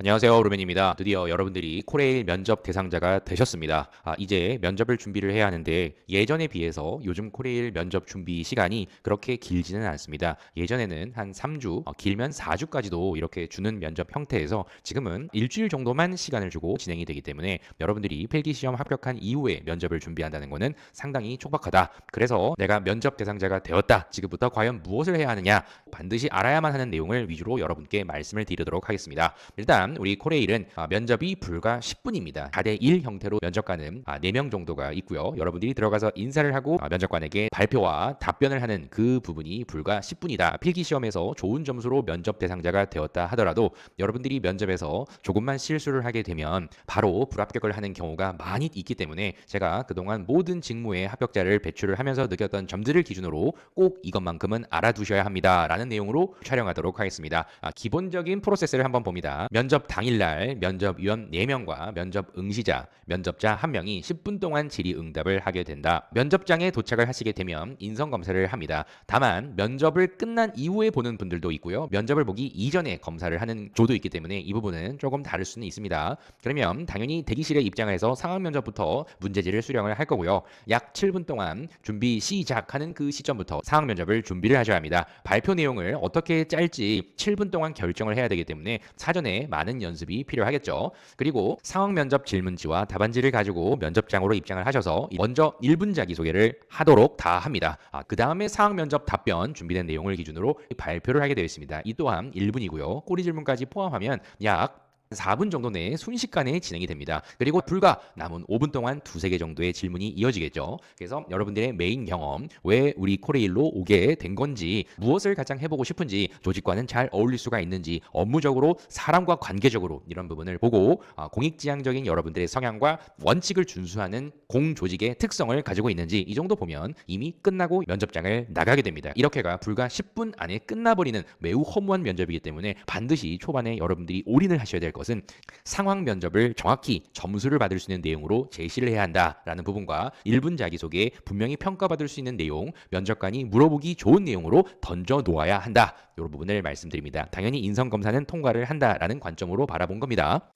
안녕하세요, 루벤입니다. 드디어 여러분들이 코레일 면접 대상자가 되셨습니다. 이제 면접을 준비를 해야 하는데 예전에 비해서 요즘 코레일 면접 준비 시간이 그렇게 길지는 않습니다. 예전에는 한 3주, 길면 4주까지도 이렇게 주는 면접 형태에서 지금은 일주일 정도만 시간을 주고 진행이 되기 때문에 여러분들이 필기시험 합격한 이후에 면접을 준비한다는 것은 상당히 촉박하다. 그래서 내가 면접 대상자가 되었다. 지금부터 과연 무엇을 해야 하느냐? 반드시 알아야만 하는 내용을 위주로 여러분께 말씀을 드리도록 하겠습니다. 일단 우리 코레일은 면접이 불과 10분입니다. 4대1 형태로 면접관은 4명 정도가 있고요. 여러분들이 들어가서 인사를 하고 면접관에게 발표와 답변을 하는 그 부분이 불과 10분이다. 필기시험에서 좋은 점수로 면접 대상자가 되었다 하더라도 여러분들이 면접에서 조금만 실수를 하게 되면 바로 불합격을 하는 경우가 많이 있기 때문에 제가 그동안 모든 직무에 합격자를 배출을 하면서 느꼈던 점들을 기준으로 꼭 이것만큼은 알아두셔야 합니다. 라는 내용으로 촬영하도록 하겠습니다. 기본적인 프로세스를 한번 봅니다. 면접 당일날 면접위원 4명과 면접 응시자, 면접자 1명이 10분 동안 질의응답을 하게 된다. 면접장에 도착을 하시게 되면 인성검사를 합니다. 다만 면접을 끝난 이후에 보는 분들도 있고요. 면접을 보기 이전에 검사를 하는 조도 있기 때문에 이 부분은 조금 다를 수는 있습니다. 그러면 당연히 대기실에 입장을 해서 상황 면접부터 문제지를 수령을 할 거고요. 약 7분 동안 준비 시작하는 그 시점부터 상황 면접을 준비를 하셔야 합니다. 발표 내용을 어떻게 짤지 7분 동안 결정을 해야 되기 때문에 사전에 많은 연습이 필요하겠죠. 그리고 상황 면접 질문지와 답안지를 가지고 면접장으로 입장을 하셔서 먼저 1분 자기소개를 하도록 다 합니다. 그 다음에 상황 면접 답변 준비된 내용을 기준으로 발표를 하게 되어 있습니다. 이 또한 1분이고요. 꼬리 질문까지 포함하면 약 4분 정도 내에 순식간에 진행이 됩니다. 그리고 불과 남은 5분 동안 두세 개 정도의 질문이 이어지겠죠. 그래서 여러분들의 메인 경험, 왜 우리 코레일로 오게 된 건지, 무엇을 가장 해보고 싶은지, 조직과는 잘 어울릴 수가 있는지, 업무적으로 사람과 관계적으로 이런 부분을 보고 공익지향적인 여러분들의 성향과 원칙을 준수하는 공조직의 특성을 가지고 있는지 이 정도 보면 이미 끝나고 면접장을 나가게 됩니다. 이렇게가 불과 10분 안에 끝나버리는 매우 허무한 면접이기 때문에 반드시 초반에 여러분들이 올인을 하셔야 될 것은 상황 면접을 정확히 점수를 받을 수 있는 내용으로 제시를 해야 한다라는 부분과 1분 자기소개에 분명히 평가받을 수 있는 내용, 면접관이 물어보기 좋은 내용으로 던져 놓아야 한다. 이런 부분을 말씀드립니다. 당연히 인성검사는 통과를 한다라는 관점으로 바라본 겁니다.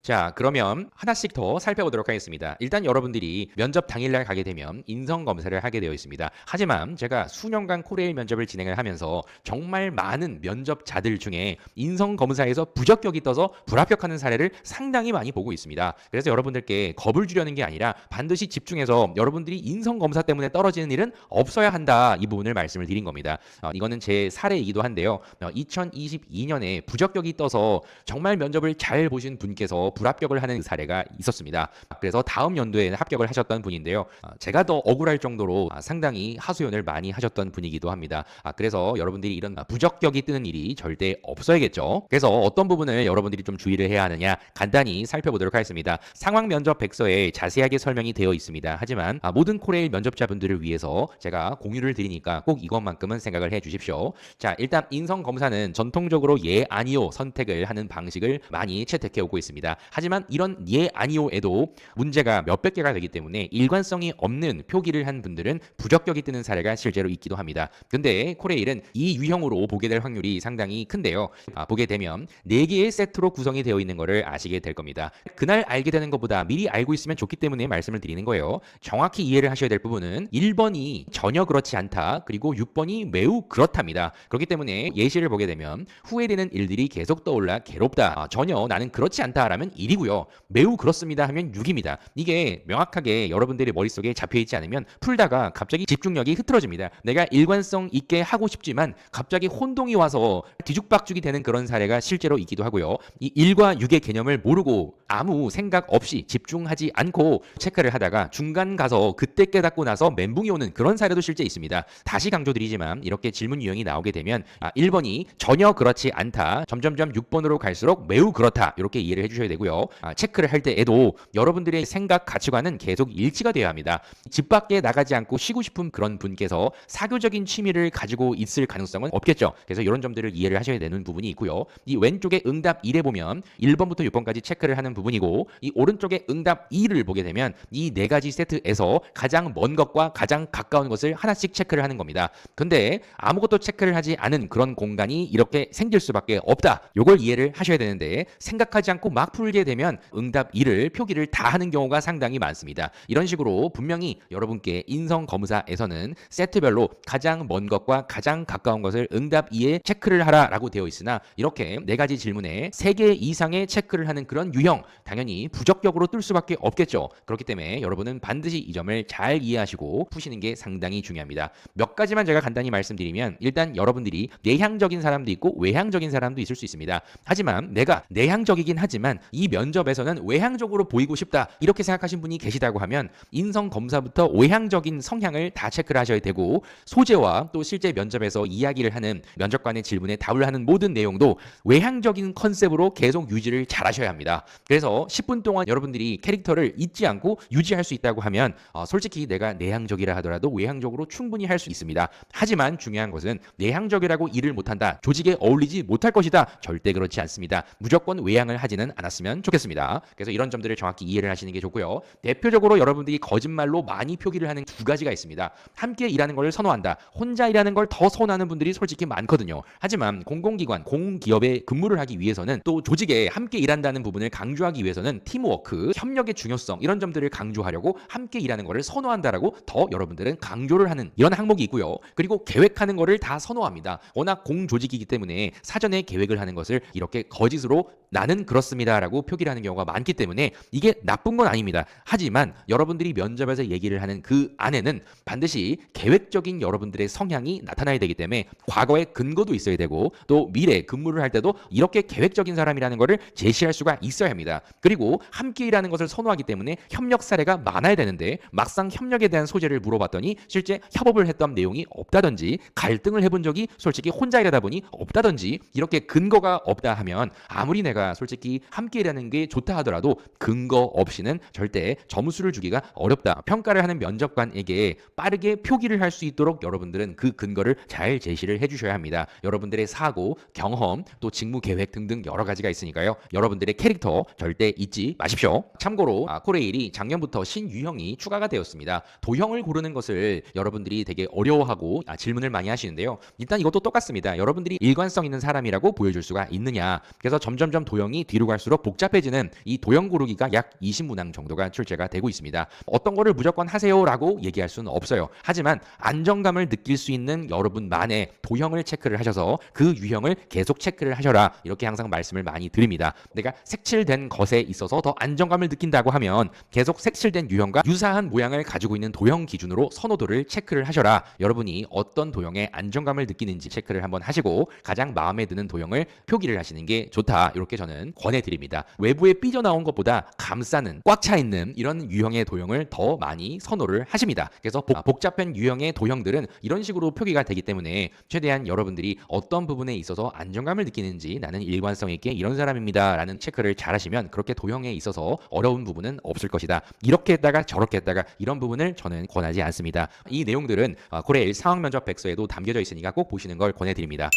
자, 그러면 하나씩 더 살펴보도록 하겠습니다. 일단 여러분들이 면접 당일날 가게 되면 인성검사를 하게 되어 있습니다. 하지만 제가 수년간 코레일 면접을 진행을 하면서 정말 많은 면접자들 중에 인성검사에서 부적격이 떠서 불합격하는 사례를 상당히 많이 보고 있습니다. 그래서 여러분들께 겁을 주려는 게 아니라 반드시 집중해서 여러분들이 인성검사 때문에 떨어지는 일은 없어야 한다. 이 부분을 말씀을 드린 겁니다. 이거는 제 사례이기도 한데요. 2022년에 부적격이 떠서 정말 면접을 잘 보신 분께서 불합격을 하는 사례가 있었습니다. 그래서 다음 연도에는 합격을 하셨던 분인데요. 제가 더 억울할 정도로 상당히 하소연을 많이 하셨던 분이기도 합니다. 그래서 여러분들이 이런 부적격이 뜨는 일이 절대 없어야겠죠. 그래서 어떤 부분을 여러분들이 좀 주의를 해야 하느냐 간단히 살펴보도록 하겠습니다. 상황 면접 백서에 자세하게 설명이 되어 있습니다. 하지만 모든 코레일 면접자분들을 위해서 제가 공유를 드리니까 꼭 이것만큼은 생각을 해 주십시오. 자, 일단 인성 검사는 전통적으로 예, 아니요 선택을 하는 방식을 많이 채택해 오고 있습니다. 하지만 이런 예, 아니오에도 문제가 몇백 개가 되기 때문에 일관성이 없는 표기를 한 분들은 부적격이 뜨는 사례가 실제로 있기도 합니다. 근데 코레일은 이 유형으로 보게 될 확률이 상당히 큰데요. 보게 되면 4개의 세트로 구성이 되어 있는 것을 아시게 될 겁니다. 그날 알게 되는 것보다 미리 알고 있으면 좋기 때문에 말씀을 드리는 거예요. 정확히 이해를 하셔야 될 부분은 1번이 전혀 그렇지 않다. 그리고 6번이 매우 그렇답니다. 그렇기 때문에 예시를 보게 되면 후회되는 일들이 계속 떠올라 괴롭다. 전혀 나는 그렇지 않다라면 1이고요. 매우 그렇습니다 하면 6입니다. 이게 명확하게 여러분들의 머릿속에 잡혀있지 않으면 풀다가 갑자기 집중력이 흐트러집니다. 내가 일관성 있게 하고 싶지만 갑자기 혼동이 와서 뒤죽박죽이 되는 그런 사례가 실제로 있기도 하고요. 이 1과 6의 개념을 모르고 아무 생각 없이 집중하지 않고 체크를 하다가 중간 가서 그때 깨닫고 나서 멘붕이 오는 그런 사례도 실제 있습니다. 다시 강조드리지만 이렇게 질문 유형이 나오게 되면 1번이 전혀 그렇지 않다. 점점점 6번으로 갈수록 매우 그렇다. 이렇게 이해를 해주셔야 되고 되고요. 체크를 할 때에도 여러분들의 생각, 가치관은 계속 일치가 되어야 합니다. 집 밖에 나가지 않고 쉬고 싶은 그런 분께서 사교적인 취미를 가지고 있을 가능성은 없겠죠. 그래서 이런 점들을 이해를 하셔야 되는 부분이 있고요. 이 왼쪽에 응답 1에 보면 1번부터 6번까지 체크를 하는 부분이고, 이 오른쪽에 응답 2를 보게 되면 이 네 가지 세트에서 가장 먼 것과 가장 가까운 것을 하나씩 체크를 하는 겁니다. 근데 아무것도 체크를 하지 않은 그런 공간이 이렇게 생길 수밖에 없다. 요걸 이해를 하셔야 되는데, 생각하지 않고 막 풀게 되면 응답 2를 표기를 다 하는 경우가 상당히 많습니다. 이런 식으로 분명히 여러분께 인성 검사에서는 세트별로 가장 먼 것과 가장 가까운 것을 응답 2에 체크를 하라라고 되어 있으나, 이렇게 네 가지 질문에 3개 이상의 체크를 하는 그런 유형, 당연히 부적격으로 뜰 수밖에 없겠죠. 그렇기 때문에 여러분은 반드시 이 점을 잘 이해하시고 푸시는 게 상당히 중요합니다. 몇 가지만 제가 간단히 말씀드리면, 일단 여러분들이 내향적인 사람도 있고 외향적인 사람도 있을 수 있습니다. 하지만 내가 내향적이긴 하지만 이 면접에서는 외향적으로 보이고 싶다, 이렇게 생각하신 분이 계시다고 하면 인성 검사부터 외향적인 성향을 다 체크를 하셔야 되고, 소재와 또 실제 면접에서 이야기를 하는 면접관의 질문에 답을 하는 모든 내용도 외향적인 컨셉으로 계속 유지를 잘 하셔야 합니다. 그래서 10분 동안 여러분들이 캐릭터를 잊지 않고 유지할 수 있다고 하면 솔직히 내가 내향적이라 하더라도 외향적으로 충분히 할 수 있습니다. 하지만 중요한 것은 내향적이라고 일을 못한다, 조직에 어울리지 못할 것이다, 절대 그렇지 않습니다. 무조건 외향을 하지는 않았으면 좋겠습니다. 그래서 이런 점들을 정확히 이해를 하시는 게 좋고요. 대표적으로 여러분들이 거짓말로 많이 표기를 하는 두 가지가 있습니다. 함께 일하는 걸 선호한다, 혼자 일하는 걸 더 선호하는 분들이 솔직히 많거든요. 하지만 공공기관, 공기업에 근무를 하기 위해서는, 또 조직에 함께 일한다는 부분을 강조하기 위해서는 팀워크, 협력의 중요성, 이런 점들을 강조하려고 함께 일하는 거를 선호한다라고 더 여러분들은 강조를 하는 이런 항목이 있고요. 그리고 계획하는 거를 다 선호합니다. 워낙 공조직이기 때문에 사전에 계획을 하는 것을 이렇게 거짓으로 나는 그렇습니다라고 표기를 하는 경우가 많기 때문에 이게 나쁜 건 아닙니다. 하지만 여러분들이 면접에서 얘기를 하는 그 안에는 반드시 계획적인 여러분들의 성향이 나타나야 되기 때문에 과거의 근거도 있어야 되고, 또 미래 근무를 할 때도 이렇게 계획적인 사람이라는 것을 제시할 수가 있어야 합니다. 그리고 함께 일하는 것을 선호하기 때문에 협력 사례가 많아야 되는데, 막상 협력에 대한 소재를 물어봤더니 실제 협업을 했던 내용이 없다든지, 갈등을 해본 적이 솔직히 혼자 일하다 보니 없다든지, 이렇게 근거가 없다 하면 아무리 내가 솔직히 함께 일하는 게 좋다 하더라도 근거 없이는 절대 점수를 주기가 어렵다. 평가를 하는 면접관에게 빠르게 표기를 할 수 있도록 여러분들은 그 근거를 잘 제시를 해주셔야 합니다. 여러분들의 사고, 경험, 또 직무 계획 등등 여러 가지가 있으니까요. 여러분들의 캐릭터 절대 잊지 마십시오. 참고로 코레일이 작년부터 신유형이 추가가 되었습니다. 도형을 고르는 것을 여러분들이 되게 어려워하고 질문을 많이 하시는데요. 일단 이것도 똑같습니다. 여러분들이 일관성 있는 사람이라고 보여줄 수가 있느냐. 그래서 점점점 도형이 뒤로 갈수록 복잡해지는 이 도형 고르기가 약 20문항 정도가 출제가 되고 있습니다. 어떤 거를 무조건 하세요라고 얘기할 수는 없어요. 하지만 안정감을 느낄 수 있는 여러분만의 도형을 체크를 하셔서 그 유형을 계속 체크를 하셔라, 이렇게 항상 말씀을 많이 드립니다. 내가 색칠된 것에 있어서 더 안정감을 느낀다고 하면 계속 색칠된 유형과 유사한 모양을 가지고 있는 도형 기준으로 선호도를 체크를 하셔라. 여러분이 어떤 도형에 안정감을 느끼는지 체크를 한번 하시고 가장 마음에 드는 도형을 표기를 하시는 게 좋다, 이렇게 저는 권해드립니다. 외부에 삐져나온 것보다 감싸는, 꽉 차 있는 이런 유형의 도형을 더 많이 선호를 하십니다. 그래서 복잡한 유형의 도형들은 이런 식으로 표기가 되기 때문에 최대한 여러분들이 어떤 부분에 있어서 안정감을 느끼는지, 나는 일관성 있게 이런 사람입니다 라는 체크를 잘 하시면 그렇게 도형에 있어서 어려운 부분은 없을 것이다, 이렇게 했다가 저렇게 했다가, 이런 부분을 저는 권하지 않습니다. 이 내용들은 코레일 상황면접 백서에도 담겨져 있으니까 꼭 보시는 걸 권해드립니다.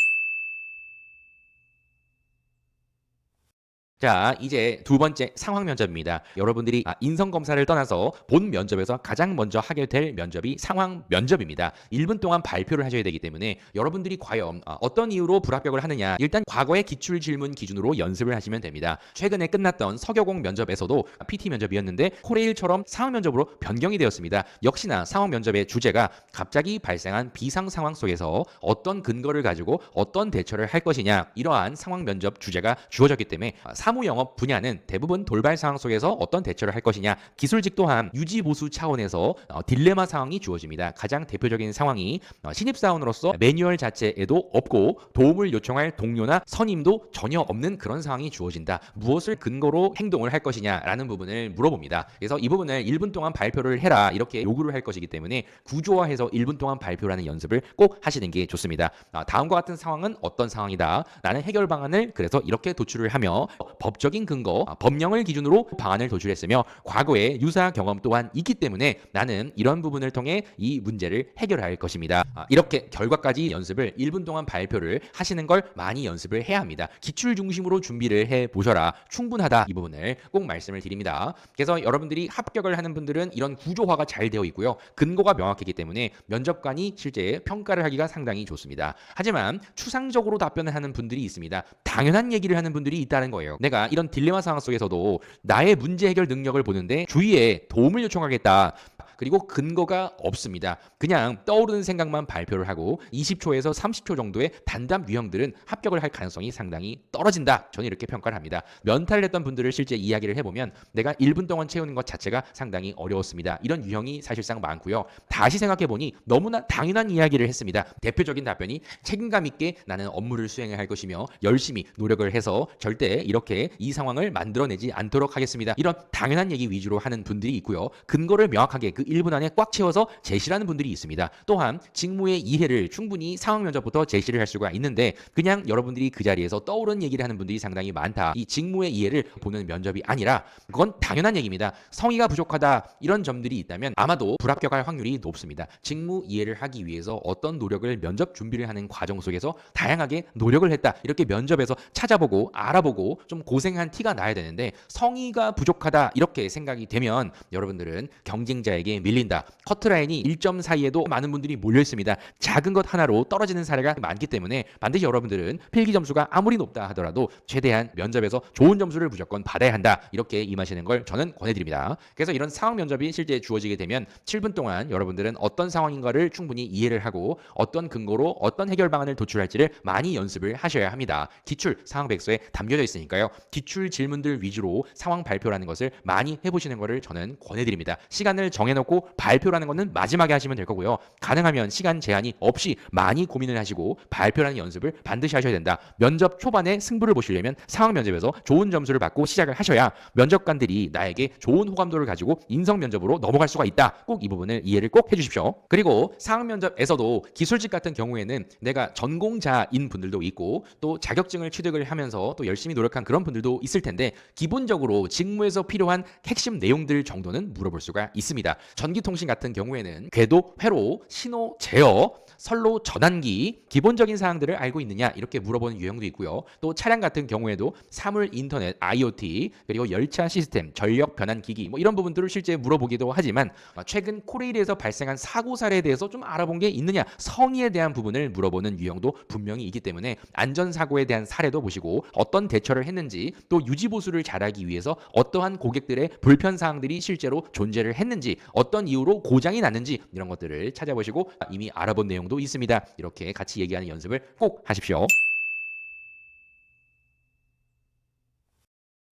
자, 이제 두 번째 상황 면접입니다. 여러분들이 인성 검사를 떠나서 본 면접에서 가장 먼저 하게 될 면접이 상황 면접입니다. 1분 동안 발표를 하셔야 되기 때문에 여러분들이 과연 어떤 이유로 불합격을 하느냐, 일단 과거의 기출 질문 기준으로 연습을 하시면 됩니다. 최근에 끝났던 서교공 면접에서도 PT 면접이었는데 코레일처럼 상황 면접으로 변경이 되었습니다. 역시나 상황 면접의 주제가 갑자기 발생한 비상 상황 속에서 어떤 근거를 가지고 어떤 대처를 할 것이냐, 이러한 상황 면접 주제가 주어졌기 때문에 사무 영업 분야는 대부분 돌발 상황 속에서 어떤 대처를 할 것이냐, 기술직 또한 유지 보수 차원에서 딜레마 상황이 주어집니다. 가장 대표적인 상황이 신입사원으로서 매뉴얼 자체에도 없고 도움을 요청할 동료나 선임도 전혀 없는 그런 상황이 주어진다. 무엇을 근거로 행동을 할 것이냐라는 부분을 물어봅니다. 그래서 이 부분을 1분 동안 발표를 해라, 이렇게 요구를 할 것이기 때문에 구조화해서 1분 동안 발표를 하는 연습을 꼭 하시는 게 좋습니다. 다음과 같은 상황은 어떤 상황이다, 나는 해결 방안을 그래서 이렇게 도출을 하며 법적인 근거, 법령을 기준으로 방안을 도출했으며 과거에 유사 경험 또한 있기 때문에 나는 이런 부분을 통해 이 문제를 해결할 것입니다. 이렇게 결과까지 연습을 1분 동안 발표를 하시는 걸 많이 연습을 해야 합니다. 기출 중심으로 준비를 해 보셔라. 충분하다. 이 부분을 꼭 말씀을 드립니다. 그래서 여러분들이 합격을 하는 분들은 이런 구조화가 잘 되어 있고요. 근거가 명확하기 때문에 면접관이 실제 평가를 하기가 상당히 좋습니다. 하지만 추상적으로 답변을 하는 분들이 있습니다. 당연한 얘기를 하는 분들이 있다는 거예요. 내가 이런 딜레마 상황 속에서도 나의 문제 해결 능력을 보는데 주위에 도움을 요청하겠다. 그리고 근거가 없습니다. 그냥 떠오르는 생각만 발표를 하고 20초에서 30초 정도의 단답 유형들은 합격을 할 가능성이 상당히 떨어진다. 저는 이렇게 평가를 합니다. 면탈을 했던 분들을 실제 이야기를 해보면 내가 1분 동안 채우는 것 자체가 상당히 어려웠습니다. 이런 유형이 사실상 많고요. 다시 생각해보니 너무나 당연한 이야기를 했습니다. 대표적인 답변이 책임감 있게 나는 업무를 수행을 할 것이며 열심히 노력을 해서 절대 이렇게 이 상황을 만들어내지 않도록 하겠습니다. 이런 당연한 얘기 위주로 하는 분들이 있고요. 근거를 명확하게 그 1분 안에 꽉 채워서 제시하는 분들이 있습니다. 또한 직무의 이해를 충분히 상황 면접부터 제시를 할 수가 있는데 그냥 여러분들이 그 자리에서 떠오르는 얘기를 하는 분들이 상당히 많다. 이 직무의 이해를 보는 면접이 아니라 그건 당연한 얘기입니다. 성의가 부족하다 이런 점들이 있다면 아마도 불합격할 확률이 높습니다. 직무 이해를 하기 위해서 어떤 노력을 면접 준비를 하는 과정 속에서 다양하게 노력을 했다. 이렇게 면접에서 찾아보고 알아보고 좀 고생한 티가 나야 되는데 성의가 부족하다 이렇게 생각이 되면 여러분들은 경쟁자에게 밀린다. 커트라인이 1점 사이에도 많은 분들이 몰려 있습니다. 작은 것 하나로 떨어지는 사례가 많기 때문에 반드시 여러분들은 필기 점수가 아무리 높다 하더라도 최대한 면접에서 좋은 점수를 무조건 받아야 한다. 이렇게 임하시는 걸 저는 권해드립니다. 그래서 이런 상황 면접이 실제 주어지게 되면 7분 동안 여러분들은 어떤 상황인가를 충분히 이해를 하고 어떤 근거로 어떤 해결 방안을 도출할지를 많이 연습을 하셔야 합니다. 기출 상황 백서에 담겨져 있으니까요. 기출 질문들 위주로 상황 발표라는 것을 많이 해보시는 것을 저는 권해드립니다. 시간을 정해놓고 발표라는 것은 마지막에 하시면 될 거고요. 가능하면 시간 제한이 없이 많이 고민을 하시고 발표라는 연습을 반드시 하셔야 된다. 면접 초반에 승부를 보시려면 상황 면접에서 좋은 점수를 받고 시작을 하셔야 면접관들이 나에게 좋은 호감도를 가지고 인성 면접으로 넘어갈 수가 있다. 꼭 이 부분을 이해를 꼭 해주십시오. 그리고 상황 면접에서도 기술직 같은 경우에는 내가 전공자인 분들도 있고 또 자격증을 취득을 하면서 또 열심히 노력한 그런 분들도 있을 텐데 기본적으로 직무에서 필요한 핵심 내용들 정도는 물어볼 수가 있습니다. 전기통신 같은 경우에는 궤도, 회로, 신호, 제어, 선로 전환기 기본적인 사항들을 알고 있느냐 이렇게 물어보는 유형도 있고요. 또 차량 같은 경우에도 사물 인터넷, IoT 그리고 열차 시스템, 전력 변환 기기 뭐 이런 부분들을 실제 물어보기도 하지만 최근 코레일에서 발생한 사고 사례에 대해서 좀 알아본 게 있느냐 성의에 대한 부분을 물어보는 유형도 분명히 있기 때문에 안전사고에 대한 사례도 보시고 어떤 대처를 했는지 또 유지보수를 잘하기 위해서 어떠한 고객들의 불편사항들이 실제로 존재를 했는지 어떤 이유로 고장이 났는지 이런 것들을 찾아보시고 이미 알아본 내용도 있습니다. 이렇게 같이 얘기하는 연습을 꼭 하십시오.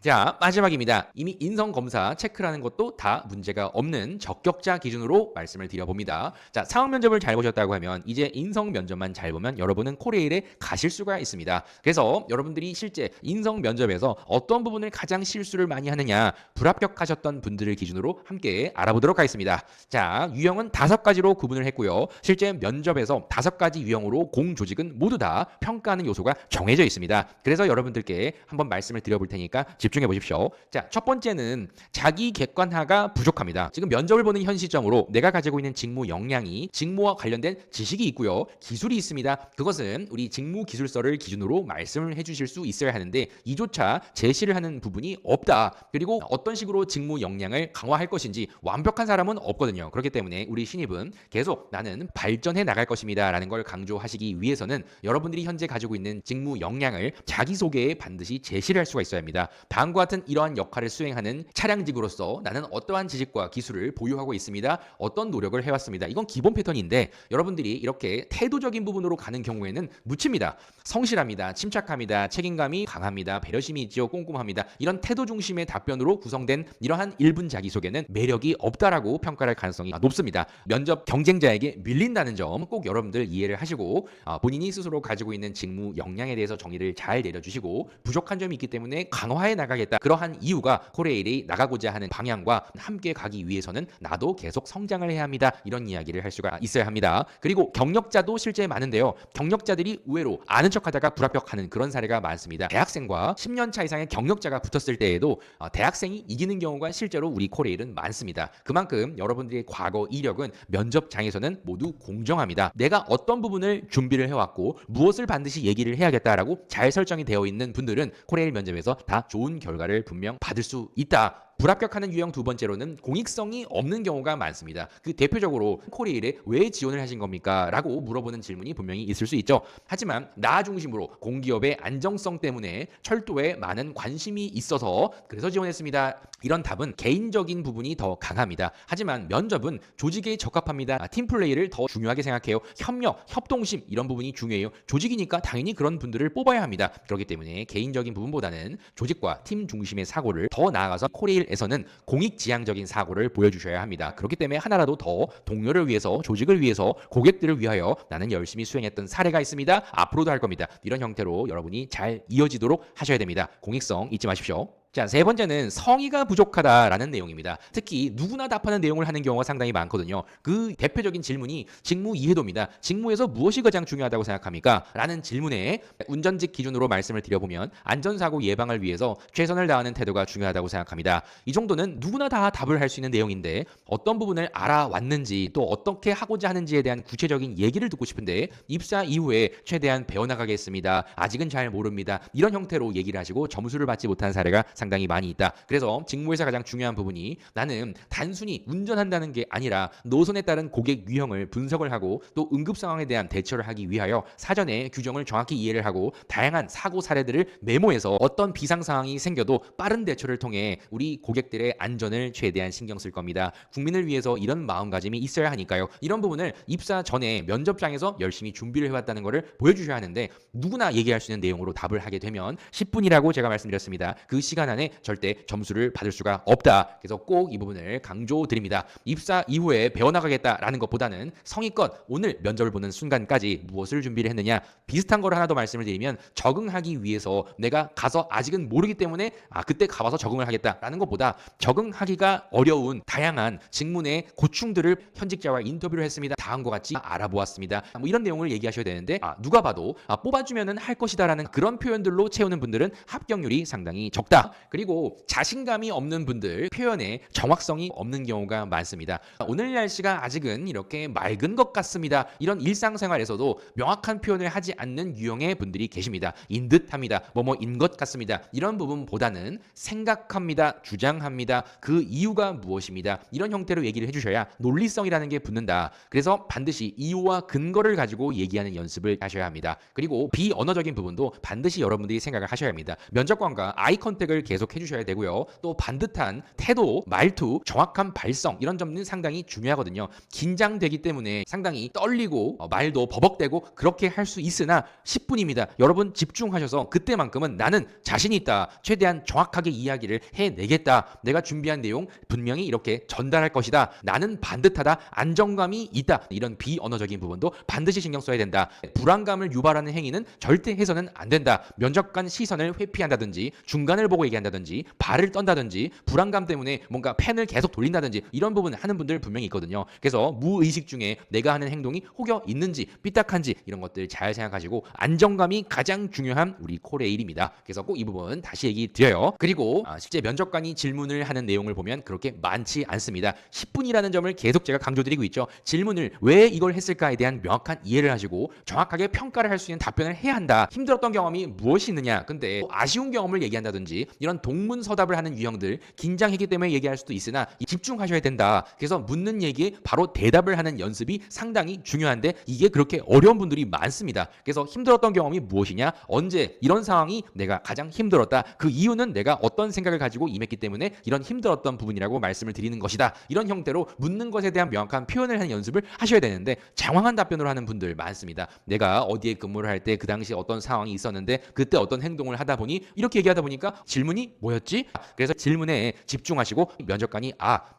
자, 마지막입니다. 이미 인성검사 체크라는 것도 다 문제가 없는 적격자 기준으로 말씀을 드려봅니다. 자, 상황 면접을 잘 보셨다고 하면 이제 인성 면접만 잘 보면 여러분은 코레일에 가실 수가 있습니다. 그래서 여러분들이 실제 인성 면접에서 어떤 부분을 가장 실수를 많이 하느냐 불합격하셨던 분들을 기준으로 함께 알아보도록 하겠습니다. 자, 유형은 5가지로 구분을 했고요. 실제 면접에서 5가지 유형으로 공조직은 모두 다 평가하는 요소가 정해져 있습니다. 그래서 여러분들께 한번 말씀을 드려볼 테니까 집중해 보십시오. 자, 첫 번째는 자기 객관화가 부족합니다. 지금 면접을 보는 현 시점으로 내가 가지고 있는 직무 역량이 직무와 관련된 지식이 있고요. 기술이 있습니다. 그것은 우리 직무 기술서를 기준으로 말씀을 해주실 수 있어야 하는데 이조차 제시를 하는 부분이 없다. 그리고 어떤 식으로 직무 역량을 강화할 것인지 완벽한 사람은 없거든요. 그렇기 때문에 우리 신입은 계속 나는 발전해 나갈 것입니다. 라는 걸 강조하시기 위해서는 여러분들이 현재 가지고 있는 직무 역량을 자기소개에 반드시 제시를 할 수가 있어야 합니다. 다음과 같은 이러한 역할을 수행하는 차량직으로서 나는 어떠한 지식과 기술을 보유하고 있습니다. 어떤 노력을 해왔습니다. 이건 기본 패턴인데 여러분들이 이렇게 태도적인 부분으로 가는 경우에는 묻힙니다. 성실합니다. 침착합니다. 책임감이 강합니다. 배려심이 있죠. 꼼꼼합니다. 이런 태도 중심의 답변으로 구성된 이러한 1분 자기소개는 매력이 없다라고 평가할 가능성이 높습니다. 면접 경쟁자에게 밀린다는 점 꼭 여러분들 이해를 하시고 본인이 스스로 가지고 있는 직무 역량에 대해서 정의를 잘 내려주시고 부족한 점이 있기 때문에 강화해 나갈 나가겠다. 그러한 이유가 코레일이 나가고자 하는 방향과 함께 가기 위해서는 나도 계속 성장을 해야 합니다. 이런 이야기를 할 수가 있어야 합니다. 그리고 경력자도 실제 많은데요. 경력자들이 의외로 아는 척하다가 불합격하는 그런 사례가 많습니다. 대학생과 10년 차 이상의 경력자가 붙었을 때에도 대학생이 이기는 경우가 실제로 우리 코레일은 많습니다. 그만큼 여러분들의 과거 이력은 면접장에서는 모두 공정합니다. 내가 어떤 부분을 준비를 해왔고 무엇을 반드시 얘기를 해야겠다라고 잘 설정이 되어 있는 분들은 코레일 면접에서 다 좋은 결과를 분명 받을 수 있다. 불합격하는 유형 두 번째로는 공익성이 없는 경우가 많습니다. 그 대표적으로 코레일에 왜 지원을 하신 겁니까? 라고 물어보는 질문이 분명히 있을 수 있죠. 하지만 나 중심으로 공기업의 안정성 때문에 철도에 많은 관심이 있어서 그래서 지원했습니다. 이런 답은 개인적인 부분이 더 강합니다. 하지만 면접은 조직에 적합합니다. 팀플레이를 더 중요하게 생각해요. 협력, 협동심 이런 부분이 중요해요. 조직이니까 당연히 그런 분들을 뽑아야 합니다. 그렇기 때문에 개인적인 부분보다는 조직과 팀 중심의 사고를 더 나아가서 코레일에서는 공익지향적인 사고를 보여주셔야 합니다. 그렇기 때문에 하나라도 더 동료를 위해서, 조직을 위해서, 고객들을 위하여 나는 열심히 수행했던 사례가 있습니다. 앞으로도 할 겁니다. 이런 형태로 여러분이 잘 이어지도록 하셔야 됩니다. 공익성 잊지 마십시오. 자, 세 번째는 성의가 부족하다라는 내용입니다. 특히 누구나 답하는 내용을 하는 경우가 상당히 많거든요. 그 대표적인 질문이 직무 이해도입니다. 직무에서 무엇이 가장 중요하다고 생각합니까? 라는 질문에 운전직 기준으로 말씀을 드려보면 안전사고 예방을 위해서 최선을 다하는 태도가 중요하다고 생각합니다. 이 정도는 누구나 다 답을 할 수 있는 내용인데 어떤 부분을 알아왔는지 또 어떻게 하고자 하는지에 대한 구체적인 얘기를 듣고 싶은데 입사 이후에 최대한 배워나가겠습니다. 아직은 잘 모릅니다. 이런 형태로 얘기를 하시고 점수를 받지 못한 사례가 상당히 많이 있다. 그래서 직무에서 가장 중요한 부분이 나는 단순히 운전한다는 게 아니라 노선에 따른 고객 유형을 분석을 하고 또 응급 상황에 대한 대처를 하기 위하여 사전에 규정을 정확히 이해를 하고 다양한 사고 사례들을 메모해서 어떤 비상 상황이 생겨도 빠른 대처를 통해 우리 고객들의 안전을 최대한 신경 쓸 겁니다. 국민을 위해서 이런 마음가짐이 있어야 하니까요. 이런 부분을 입사 전에 면접장에서 열심히 준비를 해왔다는 것을 보여주셔야 하는데 누구나 얘기할 수 있는 내용으로 답을 하게 되면 10분이라고 제가 말씀드렸습니다. 그 시간 안에 절대 점수를 받을 수가 없다. 그래서 꼭 이 부분을 강조드립니다. 입사 이후에 배워나가겠다라는 것보다는 성의껏 오늘 면접을 보는 순간까지 무엇을 준비를 했느냐 비슷한 걸 하나 더 말씀을 드리면 적응하기 위해서 내가 가서 아직은 모르기 때문에 그때 가봐서 적응을 하겠다라는 것보다 적응하기가 어려운 다양한 직무 내 고충들을 현직자와 인터뷰를 했습니다. 다음과 같이 알아보았습니다. 뭐 이런 내용을 얘기하셔야 되는데 누가 봐도 뽑아주면은 할 것이다라는 그런 표현들로 채우는 분들은 합격률이 상당히 적다. 그리고 자신감이 없는 분들 표현에 정확성이 없는 경우가 많습니다. 오늘 날씨가 아직은 이렇게 맑은 것 같습니다. 이런 일상생활에서도 명확한 표현을 하지 않는 유형의 분들이 계십니다. 인 듯합니다. 뭐뭐인 것 같습니다. 이런 부분보다는 생각합니다. 주장합니다. 그 이유가 무엇입니다. 이런 형태로 얘기를 해주셔야 논리성이라는 게 붙는다. 그래서 반드시 이유와 근거를 가지고 얘기하는 연습을 하셔야 합니다. 그리고 비언어적인 부분도 반드시 여러분들이 생각을 하셔야 합니다. 면접관과 아이 컨택을 계속 해주셔야 되고요. 또 반듯한 태도, 말투, 정확한 발성 이런 점은 상당히 중요하거든요. 긴장되기 때문에 상당히 떨리고 말도 버벅대고 그렇게 할 수 있으나 10분입니다. 여러분 집중하셔서 그때만큼은 나는 자신 있다. 최대한 정확하게 이야기를 해내겠다. 내가 준비한 내용 분명히 이렇게 전달할 것이다. 나는 반듯하다. 안정감이 있다. 이런 비언어적인 부분도 반드시 신경 써야 된다. 불안감을 유발하는 행위는 절대 해서는 안 된다. 면접관 시선을 회피한다든지 중간을 보고 얘기한다든지 발을 떤다든지 불안감 때문에 뭔가 펜을 계속 돌린다든지 이런 부분 하는 분들 분명히 있거든요. 그래서 무의식 중에 내가 하는 행동이 혹여 있는지 삐딱한지 이런 것들 잘 생각하시고 안정감이 가장 중요한 우리 코레일입니다. 그래서 꼭 이 부분 다시 얘기 드려요. 그리고 실제 면접관이 질문을 하는 내용을 보면 그렇게 많지 않습니다. 10분이라는 점을 계속 제가 강조드리고 있죠. 질문을 왜 이걸 했을까에 대한 명확한 이해를 하시고 정확하게 평가를 할 수 있는 답변을 해야 한다. 힘들었던 경험이 무엇이 있느냐. 근데 아쉬운 경험을 얘기한다든지 이런 동문서답을 하는 유형들 긴장했기 때문에 얘기할 수도 있으나 집중하셔야 된다. 그래서 묻는 얘기에 바로 대답을 하는 연습이 상당히 중요한데 이게 그렇게 어려운 분들이 많습니다. 그래서 힘들었던 경험이 무엇이냐? 언제 이런 상황이 내가 가장 힘들었다. 그 이유는 내가 어떤 생각을 가지고 임했기 때문에 이런 힘들었던 부분이라고 말씀을 드리는 것이다. 이런 형태로 묻는 것에 대한 명확한 표현을 하는 연습을 하셔야 되는데 장황한 답변으로 하는 분들 많습니다. 내가 어디에 근무를 할 때 그 당시 어떤 상황이 있었는데 그때 어떤 행동을 하다 보니 이렇게 얘기하다 보니까 질문이 질문이 뭐였지? 그래서 질문에 집중하시고 면접관이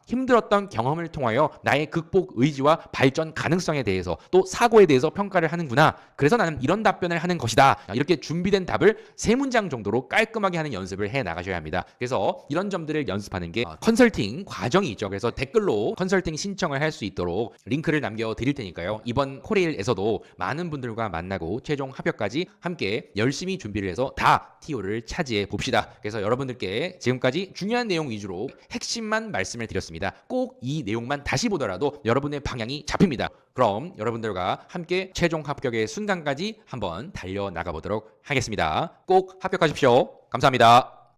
힘들었던 경험을 통하여 나의 극복 의지와 발전 가능성에 대해서 또 사고에 대해서 평가를 하는구나. 그래서 나는 이런 답변을 하는 것이다. 이렇게 준비된 답을 3문장 정도로 깔끔하게 하는 연습을 해 나가셔야 합니다. 그래서 이런 점들을 연습하는 게 컨설팅 과정이 있죠. 그래서 댓글로 컨설팅 신청을 할 수 있도록 링크를 남겨 드릴 테니까요. 이번 코레일에서도 많은 분들과 만나고 최종 합격까지 함께 열심히 준비를 해서 다 TO를 차지해 봅시다. 그래서 여러분들께 지금까지 중요한 내용 위주로 핵심만 말씀을 드렸습니다. 꼭 이 내용만 다시 보더라도 여러분의 방향이 잡힙니다. 그럼 여러분들과 함께 최종 합격의 순간까지 한번 달려나가 보도록 하겠습니다. 꼭 합격하십시오. 감사합니다.